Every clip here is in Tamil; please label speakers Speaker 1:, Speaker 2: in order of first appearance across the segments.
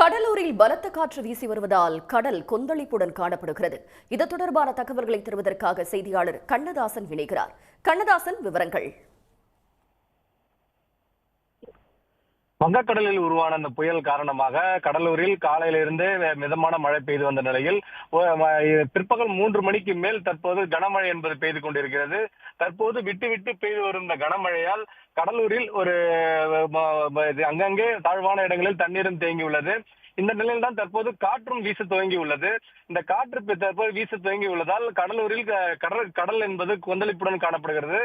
Speaker 1: கடலூரில் பலத்த காற்று வீசி வருவதால் கடல் கொந்தளிப்புடன் காணப்படுகிறது. இது தொடர்பான தகவல்களை தருவதற்காக செய்தியாளர் கண்ணதாசன் இணைகிறார். கண்ணதாசன், விவரங்கள்.
Speaker 2: வங்கக்கடலில் உருவான அந்த புயல் காரணமாக கடலூரில் காலையிலிருந்து மிதமான மழை பெய்து வந்த நிலையில் பிற்பகல் 3 மணிக்கு மேல் தற்போது கனமழை என்பது பெய்து கொண்டிருக்கிறது. தற்போது விட்டு விட்டு பெய்து வரும் இந்த கனமழையால் கடலூரில் ஒரு அங்கங்கே தாழ்வான இடங்களில் தண்ணீரும் தேங்கியுள்ளது. இந்த நிலையில் தான் தற்போது காற்றும் வீச துவங்கி உள்ளது. இந்த காற்று தற்போது வீச துவங்கி உள்ளதால் கடலூரில் கடல் என்பது கொந்தளிப்புடன் காணப்படுகிறது.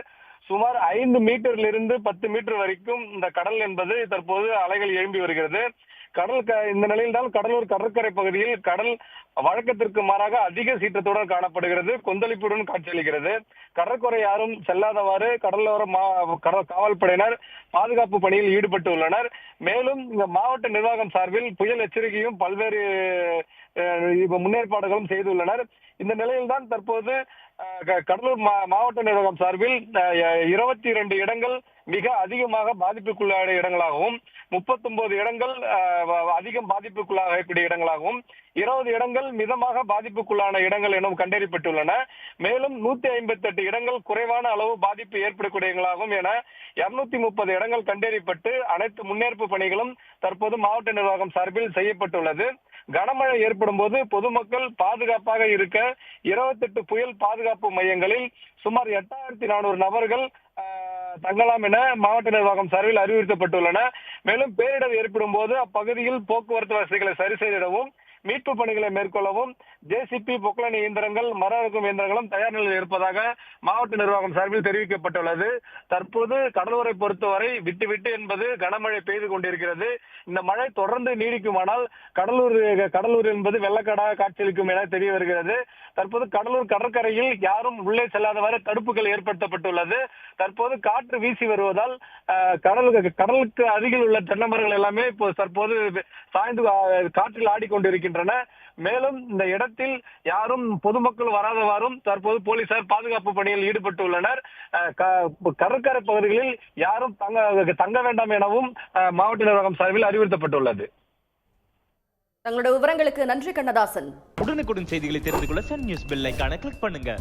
Speaker 2: சுமார் 5 மீட்டரிலிருந்து 10 மீட்டர் வரைக்கும் இந்த கடல் என்பது தற்போது அலைகள் எழும்பி வருகிறது. இந்த நிலையில் தான் கடலூர் கடற்கரை பகுதியில் கடல் வழக்கத்திற்கு மாறாக அதிக சீற்றத்துடன் காணப்படுகிறது, கொந்தளிப்புடன் காட்சியளிக்கிறது. கடற்கரை யாரும் செல்லாதவாறு கடலோர காவல்படையினர் பாதுகாப்பு பணியில் ஈடுபட்டு உள்ளனர். மேலும் இந்த மாவட்ட நிர்வாகம் சார்பில் புயல் எச்சரிக்கையும் பல்வேறு முன்னேற்பாடுகளும் செய்துள்ளனர். இந்த நிலையில் தான் தற்போது கடலூர் மாவட்ட நிர்வாகம் சார்பில் 22 இடங்கள் மிக அதிகமாக பாதிப்புக்குள்ளான இடங்களாகவும் 39 இடங்கள் அதிகம் பாதிப்புக்குள்ளாகக்கூடிய இடங்களாகவும் 20 இடங்கள் மிதமாக பாதிப்புக்குள்ளான இடங்கள் எனவும் கண்டறியப்பட்டுள்ளன. மேலும் 158 இடங்கள் குறைவான அளவு பாதிப்பு ஏற்படக்கூடிய இடங்களாகவும் என 230 இடங்கள் கண்டறியப்பட்டு அனைத்து முன்னேற்பு பணிகளும் தற்போது மாவட்ட நிர்வாகம் சார்பில் செய்யப்பட்டுள்ளது. கனமழை ஏற்படும் போது பொதுமக்கள் பாதுகாப்பாக இருக்க 28 புயல் பாதுகாப்பு மையங்களில் சுமார் 8400 நபர்கள் தங்கலாம் என மாவட்ட நிர்வாகம் சார்பில் அறிவுறுத்தப்பட்டுள்ளன. மேலும் பேரிடர் ஏற்படும் போது அப்பகுதியில் போக்குவரத்து வசதிகளை சரி செய்திடவும் மீட்பு பணிகளை மேற்கொள்ளவும் ஜேசிபி, பொக்லைன் இயந்திரங்கள், மர அறுக்கும் இயந்திரங்களும் தயார் நிலையில் இருப்பதாக மாவட்ட நிர்வாகம் சார்பில் தெரிவிக்கப்பட்டுள்ளது. தற்போது கடலூரை பொறுத்தவரை விட்டு விட்டு என்பது கனமழை பெய்து கொண்டிருக்கிறது. இந்த மழை தொடர்ந்து நீடிக்குமானால் கடலூர் என்பது வெள்ளக்காடாக காட்சியளிக்கும் என தெரிய வருகிறது. தற்போது கடலூர் கடற்கரையில் யாரும் உள்ளே செல்லாதவாறு தடுப்புகள் ஏற்படுத்தப்பட்டுள்ளது. தற்போது காற்று வீசி வருவதால் கடலுக்கு அருகில் உள்ள தென்னை மரங்கள் எல்லாமே தற்போது சாய்ந்து காற்றில் ஆடிக்கொண்டிருக்கின்றன. மேலும் இந்த இடத்தில் யாரும் பொதுமக்கள் வராதவாறும் தற்போது போலீசார் பாதுகாப்பு பணியில் ஈடுபட்டு உள்ளனர். கடற்கரை பகுதிகளில் யாரும் தங்க வேண்டாம் எனவும் மாவட்ட நிர்வாகம் சார்பில் அறிவுறுத்தப்பட்டுள்ளது.
Speaker 1: தங்களுடைய விவரங்களுக்கு நன்றி கண்ணதாசன்.
Speaker 3: உடனுக்குடன் செய்திகளை தெரிந்து கொள்ள சன் நியூஸ் பெல் ஐகானை கிளிக் பண்ணுங்க.